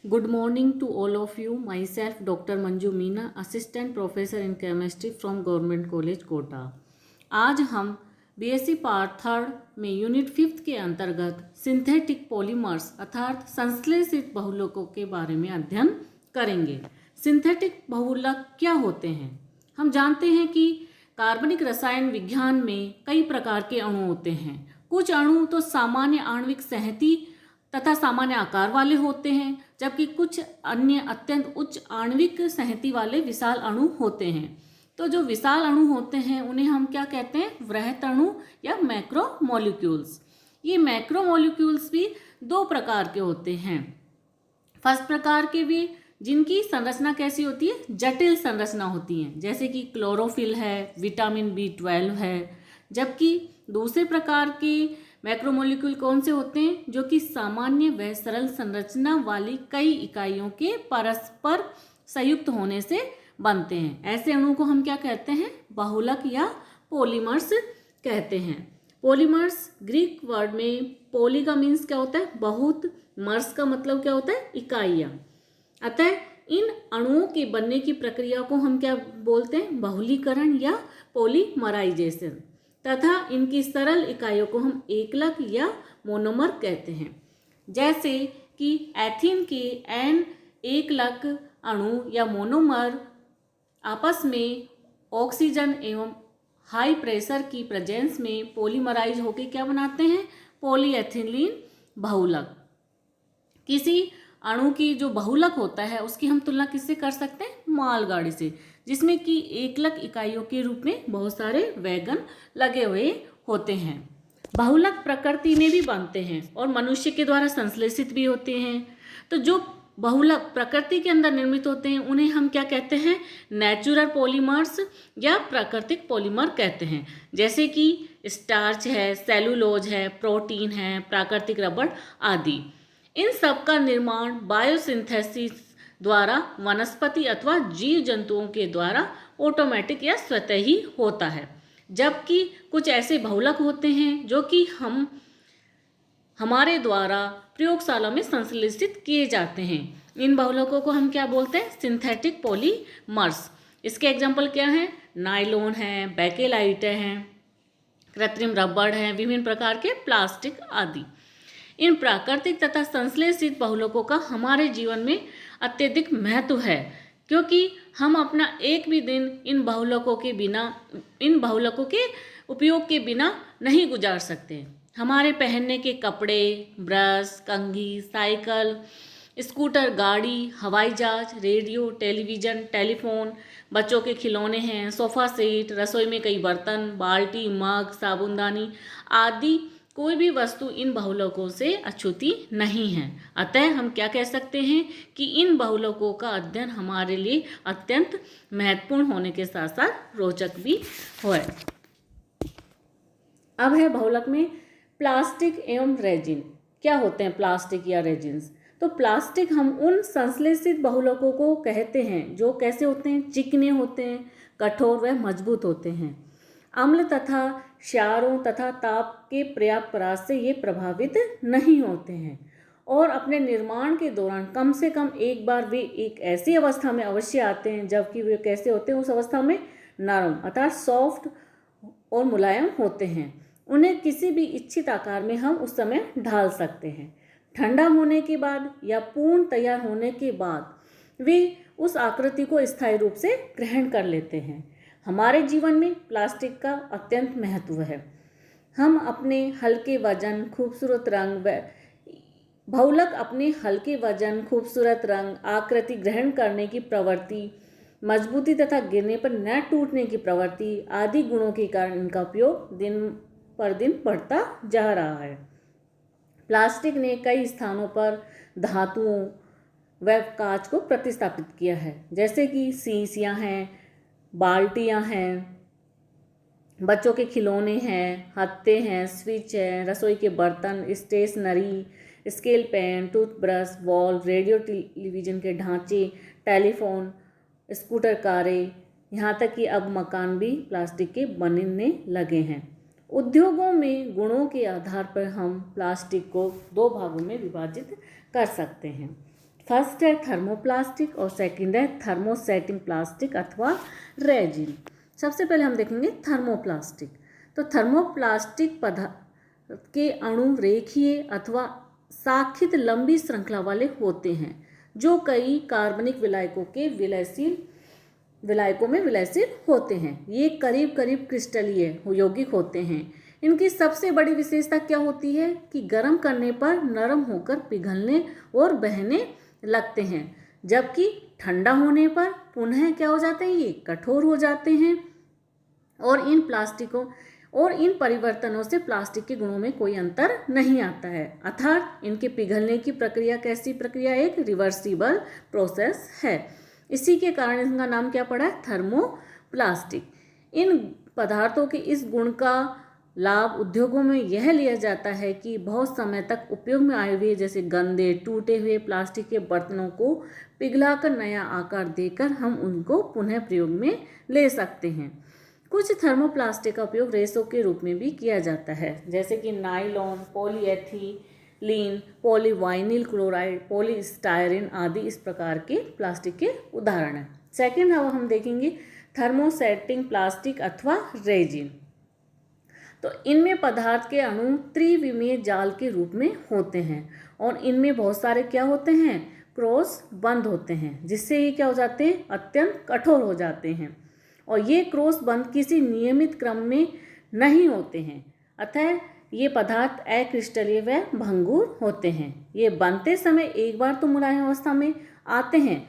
Good morning to all of you. Myself, Dr. Manju Meena, Assistant Professor in Chemistry from Government College, Kota. आज हम BSc part third में unit 5 के अंतर्गत synthetic polymers अर्थात संश्लेषित बहुलकों के बारे में अध्ययन करेंगे। सिंथेटिक बहुलक क्या होते हैं? हम जानते हैं कि कार्बनिक रसायन विज्ञान में कई प्रकार के अणु होते हैं। कुछ अणु तो सामान्य आणविक संहति तथा सामान्य आकार वाले होते हैं, जबकि कुछ अन्य अत्यंत उच्च आणविक संहति वाले विशाल अणु होते हैं। तो जो विशाल अणु होते हैं उन्हें हम क्या कहते हैं? वृहत अणु या मैक्रोमोलिक्यूल्स। ये मैक्रोमोलिक्यूल्स भी दो प्रकार के होते हैं। फर्स्ट प्रकार के भी जिनकी संरचना कैसी होती है? जटिल संरचना होती है, जैसे कि क्लोरोफिल है, विटामिन B12 है। जबकि दूसरे प्रकार के मैक्रोमोलिक्यूल कौन से होते हैं? जो कि सामान्य व सरल संरचना वाली कई इकाइयों के परस्पर संयुक्त होने से बनते हैं। ऐसे अणु को हम क्या कहते हैं? बहुलक या पॉलीमर्स कहते हैं। पॉलीमर्स ग्रीक वर्ड में पॉली का मीन्स क्या होता है? बहुत। मर्स का मतलब क्या होता है? इकाइयाँ। अतः इन अणुओं के बनने की प्रक्रिया को हम क्या बोलते हैं? बहुलीकरण या पॉलीमराइजेशन। तथा इनकी सरल इकाइयों को हम एकलक या मोनोमर कहते हैं। जैसे कि एथीन के एन एकलक अणु या मोनोमर आपस में ऑक्सीजन एवं हाई प्रेशर की प्रेजेंस में पॉलीमराइज होकर क्या बनाते हैं? पॉलीएथिलीन बहुलक। किसी अणु की जो बहुलक होता है उसकी हम तुलना किससे कर सकते हैं? मालगाड़ी से, जिसमें कि एकलक इकाइयों के रूप में बहुत सारे वैगन लगे हुए होते हैं। बहुलक प्रकृति में भी बनते हैं और मनुष्य के द्वारा संश्लेषित भी होते हैं। तो जो बहुलक प्रकृति के अंदर निर्मित होते हैं उन्हें हम क्या कहते हैं? नेचुरल पॉलीमर्स या प्राकृतिक पॉलीमर कहते हैं। जैसे कि स्टार्च है, सेलुलोज है, प्रोटीन है, प्राकृतिक रबड़ आदि। इन सब का निर्माण बायोसिंथेसिस द्वारा वनस्पति अथवा जीव जंतुओं के द्वारा ऑटोमेटिक या स्वतः ही होता है। जबकि कुछ ऐसे बहुलक होते हैं जो कि हमारे द्वारा प्रयोगशाला में संश्लेषित किए जाते हैं। इन बहुलकों को हम क्या बोलते हैं? Synthetic polymers. इसके एग्जाम्पल क्या हैं? नायलॉन है, बेकेलाइट है, कृत्रिम रबड़ है, विभिन्न प्रकार के प्लास्टिक आदि। इन प्राकृतिक तथा संश्लेषित बहुलकों का हमारे जीवन में अत्यधिक महत्व है, क्योंकि हम अपना एक भी दिन इन बहुलकों के उपयोग के बिना नहीं गुजार सकते। हमारे पहनने के कपड़े, ब्रश, कंघी, साइकिल, स्कूटर, गाड़ी, हवाई जहाज, रेडियो, टेलीविज़न, टेलीफोन, बच्चों के खिलौने हैं, सोफ़ा सेट, रसोई में कई बर्तन, बाल्टी, मग, साबुनदानी आदि कोई भी वस्तु इन बहुलकों से अछूती नहीं है। अतः हम क्या कह सकते हैं कि इन बहुलकों का अध्ययन हमारे लिए अत्यंत महत्वपूर्ण होने के साथ साथ रोचक भी है। अब है बहुलक में प्लास्टिक एवं रेजिन। क्या होते हैं प्लास्टिक या रेजिन्स? तो प्लास्टिक हम उन संश्लेषित बहुलकों को कहते हैं जो कैसे होते हैं? चिकने होते हैं, कठोर व मजबूत होते हैं। अम्ल तथा क्षारों तथा ताप के पर्याप्त प्रयास से ये प्रभावित नहीं होते हैं और अपने निर्माण के दौरान कम से कम एक बार वे एक ऐसी अवस्था में अवश्य आते हैं जबकि वे कैसे होते हैं? उस अवस्था में नरम अर्थात सॉफ्ट और मुलायम होते हैं। उन्हें किसी भी इच्छित आकार में हम उस समय ढाल सकते हैं। ठंडा होने के बाद या पूर्ण तैयार होने के बाद वे उस आकृति को स्थायी रूप से ग्रहण कर लेते हैं। हमारे जीवन में प्लास्टिक का अत्यंत महत्व है। हम अपने हल्के वजन, खूबसूरत रंग व बहुलक अपने हल्के वजन, खूबसूरत रंग, आकृति ग्रहण करने की प्रवृत्ति, मजबूती तथा गिरने पर न टूटने की प्रवृत्ति आदि गुणों के कारण इनका उपयोग दिन पर दिन बढ़ता जा रहा है। प्लास्टिक ने कई स्थानों पर धातुओं व कांच को प्रतिस्थापित किया है, जैसे कि शीशियाँ हैं, बाल्टियाँ हैं, बच्चों के खिलौने हैं, हत्थे हैं, स्विच हैं, रसोई के बर्तन, stationery, scale pen, toothbrush, valve, radio television के ढांचे, टेलीफोन, स्कूटर, कारें, यहाँ तक कि अब मकान भी प्लास्टिक के बनने लगे हैं। उद्योगों में गुणों के आधार पर हम प्लास्टिक को दो भागों में विभाजित कर सकते हैं। फर्स्ट है थर्मोप्लास्टिक और सेकंड है थर्मोसेटिंग प्लास्टिक अथवा रेजिन। सबसे पहले हम देखेंगे थर्मोप्लास्टिक। तो थर्मोप्लास्टिक पदार्थ के अणु रेखीय अथवा शाखित लंबी श्रृंखला वाले होते हैं जो कई कार्बनिक विलायकों में विलयशील होते हैं। ये करीब करीब क्रिस्टलीय यौगिक होते हैं। इनकी सबसे बड़ी विशेषता क्या होती है कि गर्म करने पर नरम होकर पिघलने और बहने लगते हैं, जबकि ठंडा होने पर पुनः क्या हो जाते हैं, ये कठोर हो जाते हैं। और इन परिवर्तनों से प्लास्टिक के गुणों में कोई अंतर नहीं आता है, अर्थात इनके पिघलने की प्रक्रिया कैसी प्रक्रिया, एक रिवर्सिबल प्रोसेस है। इसी के कारण इनका नाम क्या पड़ा है, थर्मोप्लास्टिक। इन पदार्थों के इस गुण का लाभ उद्योगों में यह लिया जाता है कि बहुत समय तक उपयोग में आए हुए जैसे गंदे टूटे हुए प्लास्टिक के बर्तनों को पिघलाकर नया आकार देकर हम उनको पुनः प्रयोग में ले सकते हैं। कुछ थर्मोप्लास्टिक का उपयोग रेशों के रूप में भी किया जाता है, जैसे कि नायलॉन, पॉलीएथिलीन, पॉलीवाइनिल क्लोराइड, पॉलीस्टायरीन आदि इस प्रकार के प्लास्टिक के उदाहरण हैं। सेकेंड हम देखेंगे थर्मोसेटिंग प्लास्टिक अथवा रेजिन। तो इनमें पदार्थ के अणु त्रिविमीय जाल के रूप में होते हैं और इनमें बहुत सारे क्या होते हैं, क्रॉस बंध होते हैं, जिससे ये क्या हो जाते हैं, अत्यंत कठोर हो जाते हैं। और ये क्रॉस बंध किसी नियमित क्रम में नहीं होते हैं, अतः ये पदार्थ अक्रिस्टलीय व भंगुर होते हैं। ये बनते समय एक बार तो मुलायम अवस्था में आते हैं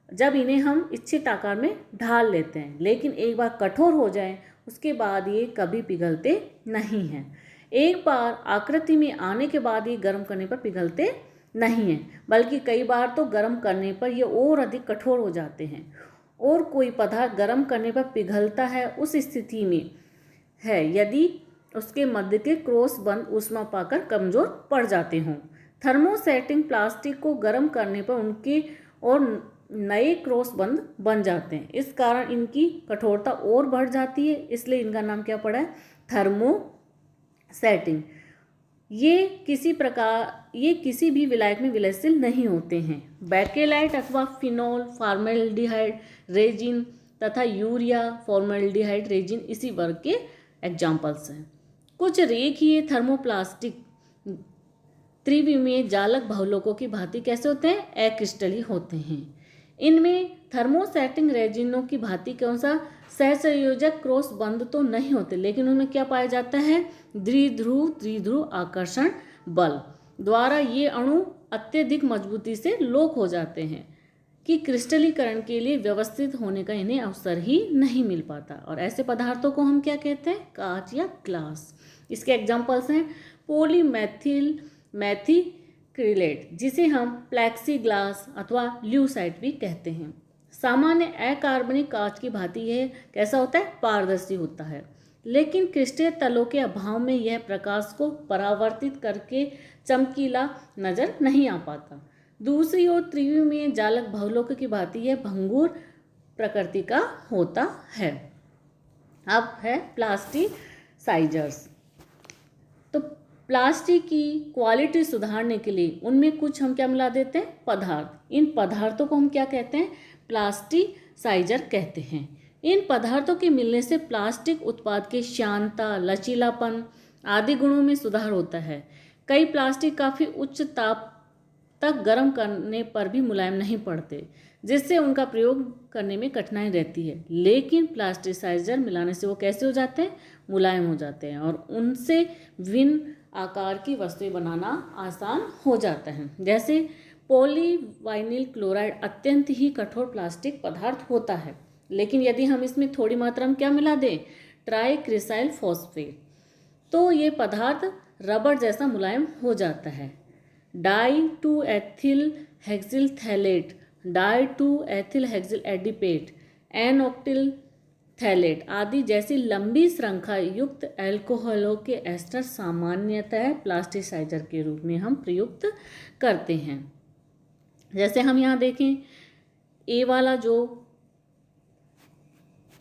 जब इन्हें हम इच्छित आकार में ढाल लेते हैं, लेकिन एक बार कठोर हो जाए उसके बाद ये कभी पिघलते नहीं हैं। एक बार आकृति में आने के बाद ये गर्म करने पर पिघलते नहीं हैं, बल्कि कई बार तो गर्म करने पर ये और अधिक कठोर हो जाते हैं। और कोई पदार्थ गर्म करने पर पिघलता है उस स्थिति में है यदि उसके मध्य के क्रॉस बंध ऊष्मा पाकर कमजोर पड़ जाते हों। थर्मोसेटिंग प्लास्टिक को गर्म करने पर उनके और नए क्रॉस बंध बन जाते हैं, इस कारण इनकी कठोरता और बढ़ जाती है, इसलिए इनका नाम क्या पड़ा है, थर्मोसेटिंग। ये किसी भी विलायक में विलयशील नहीं होते हैं। बैकेलाइट अथवा फिनॉल, फॉर्मेल्डिहाइड रेजिन तथा यूरिया फॉर्मेल्डिहाइड रेजिन इसी वर्ग के एग्जाम्पल्स हैं। कुछ रेखीय थर्मोप्लास्टिक त्रिविमीय जालक बहुलकों की भांति कैसे होते हैं, अक्रिस्टलीय होते हैं। इनमें थर्मोसेटिंग रेजिनों की भांति कौन सा सहसंयोजक क्रॉस बंध तो नहीं होते, लेकिन उनमें क्या पाया जाता है, द्विध्रुव आकर्षण बल द्वारा ये अणु अत्यधिक मजबूती से लोक हो जाते हैं कि क्रिस्टलीकरण के लिए व्यवस्थित होने का इन्हें अवसर ही नहीं मिल पाता। और ऐसे पदार्थों को हम क्या कहते हैं, कांच या ग्लास। इसके एग्जाम्पल्स हैं मैथिक्रिलेट, जिसे हम प्लेक्सी ग्लास अथवा ल्यूसाइट भी कहते हैं। सामान्य अकार्बनिक कांच की भांति यह कैसा होता है, पारदर्शी होता है, लेकिन क्रिस्टलीय तलों के अभाव में यह प्रकाश को परावर्तित करके चमकीला नजर नहीं आ पाता। दूसरी ओर त्रिविमीय जालक बहुलोक की भांति यह भंगुर प्रकृति का होता है। अब है प्लास्टिसाइजर्स। तो प्लास्टिक की क्वालिटी सुधारने के लिए उनमें कुछ हम क्या मिला देते हैं, पदार्थ। इन पदार्थों को हम क्या कहते हैं, प्लास्टिसाइजर कहते हैं। इन पदार्थों के मिलने से प्लास्टिक उत्पाद के श्यानता, लचीलापन आदि गुणों में सुधार होता है। कई प्लास्टिक काफ़ी उच्च ताप तक गर्म करने पर भी मुलायम नहीं पड़ते, जिससे उनका प्रयोग करने में कठिनाई रहती है, लेकिन प्लास्टिसाइजर मिलाने से वो कैसे हो जाते हैं, मुलायम हो जाते हैं और उनसे विभिन्न आकार की वस्तुएं बनाना आसान हो जाता है। जैसे पॉलीवाइनिल क्लोराइड अत्यंत ही कठोर प्लास्टिक पदार्थ होता है, लेकिन यदि हम इसमें थोड़ी मात्रा में क्या मिला दें, ट्राइक्रिसाइल फॉस्फेट, तो ये पदार्थ रबर जैसा मुलायम हो जाता है। डाई-2-एथिल hexyl phthalate, डाई-2-एथिल hexyl एडिपेट, N-octyl phthalate आदि जैसी लंबी श्रृंखला युक्त अल्कोहलों के एस्टर सामान्यतः प्लास्टिसाइजर के रूप में हम प्रयुक्त करते हैं। जैसे हम यहाँ देखें, ए वाला जो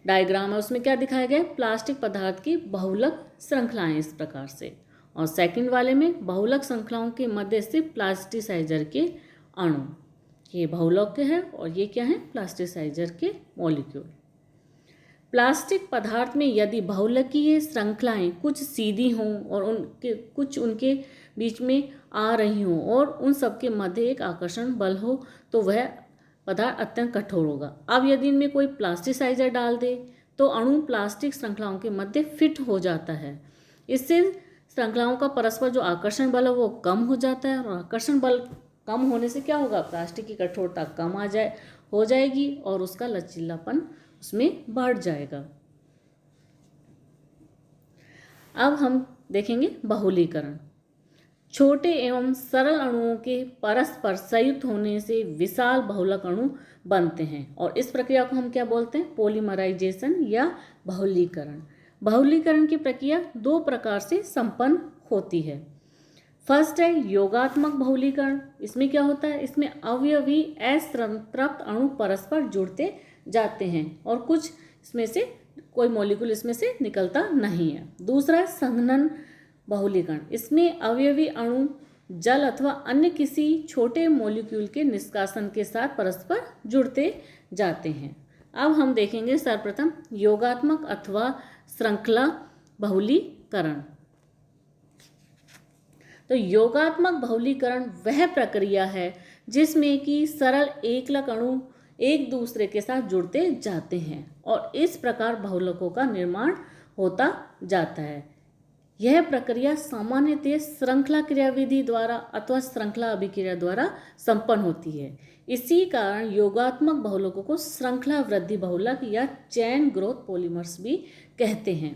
डायग्राम है उसमें क्या दिखाया गया है, प्लास्टिक पदार्थ की बहुलक श्रृंखलाएं इस प्रकार से, और सेकंड वाले में बहुलक श्रृंखलाओं के मध्य से प्लास्टिसाइजर के अणु। ये बहुलक है और ये क्या है, प्लास्टिसाइजर के मॉलिक्यूल। प्लास्टिक पदार्थ में यदि बहुलकीय श्रृंखलाएं कुछ सीधी हों और उनके बीच में आ रही हों और उन सबके मध्य एक आकर्षण बल हो तो वह पदार्थ अत्यंत कठोर होगा। अब यदि इनमें कोई प्लास्टिसाइजर डाल दे तो अणु प्लास्टिक श्रृंखलाओं के मध्य फिट हो जाता है। इससे श्रृंखलाओं का परस्पर जो आकर्षण बल है वो कम हो जाता है और आकर्षण बल कम होने से क्या होगा, प्लास्टिक की कठोरता कम हो जाएगी और उसका लचीलापन उसमें बढ़ जाएगा। अब हम देखेंगे बहुलीकरण। छोटे एवं सरल अणुओं के परस्पर संयुक्त होने से विशाल बहुलक अणु बनते हैं और इस प्रक्रिया को हम क्या बोलते हैं, पॉलीमराइजेशन या बहुलीकरण। बहुलीकरण की प्रक्रिया दो प्रकार से संपन्न होती है। फर्स्ट है योगात्मक बहुलीकरण। इसमें क्या होता है, इसमें अवयवी असंतृप्त अणु परस्पर जुड़ते जाते हैं और कुछ इसमें से कोई मॉलिक्यूल इसमें से निकलता नहीं है। दूसरा संघनन बहुलीकरण। इसमें अवयवी अणु जल अथवा अन्य किसी छोटे मॉलिक्यूल के निष्कासन के साथ परस्पर जुड़ते जाते हैं। अब हम देखेंगे सर्वप्रथम योगात्मक अथवा श्रृंखला बहुलीकरण। तो योगात्मक बहुलीकरण वह प्रक्रिया है जिसमें कि सरल एकलक अणु एक दूसरे के साथ जुड़ते जाते हैं और इस प्रकार बहुलकों का निर्माण होता जाता है। यह प्रक्रिया सामान्यतः श्रृंखला क्रियाविधि द्वारा अथवा श्रृंखला अभिक्रिया द्वारा संपन्न होती है। इसी कारण योगात्मक बहुलकों को श्रृंखला वृद्धि बहुलक या चैन ग्रोथ पॉलीमर्स भी कहते हैं।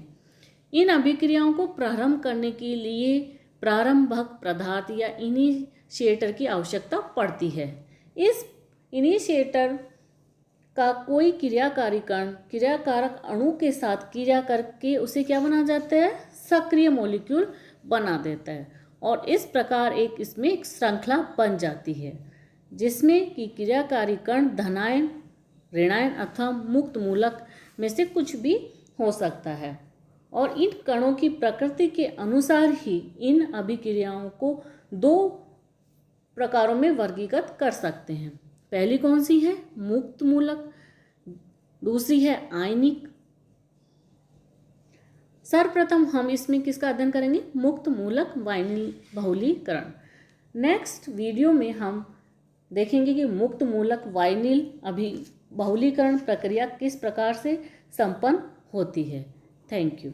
इन अभिक्रियाओं को प्रारंभ करने के लिए प्रारंभक पदार्थ या इनिशिएटर की आवश्यकता पड़ती है। इस इनिशिएटर का कोई क्रियाकारी कण क्रियाकारक अणु के साथ क्रिया करके उसे क्या बना जाता है, सक्रिय मॉलिक्यूल बना देता है और इस प्रकार इसमें एक श्रृंखला बन जाती है जिसमें कि क्रियाकारी कण धनायन, ऋणायन अथवा मुक्त मूलक में से कुछ भी हो सकता है और इन कणों की प्रकृति के अनुसार ही इन अभिक्रियाओं को दो प्रकारों में वर्गीकृत कर सकते हैं। पहली कौन सी है, मुक्त मूलक, दूसरी है आयनिक। सर्वप्रथम हम इसमें किसका अध्ययन करेंगे, मुक्त मूलक वाइनिल बहुलीकरण। नेक्स्ट वीडियो में हम देखेंगे कि मुक्त मूलक वाइनिल बहुलीकरण प्रक्रिया किस प्रकार से संपन्न होती है। Thank you.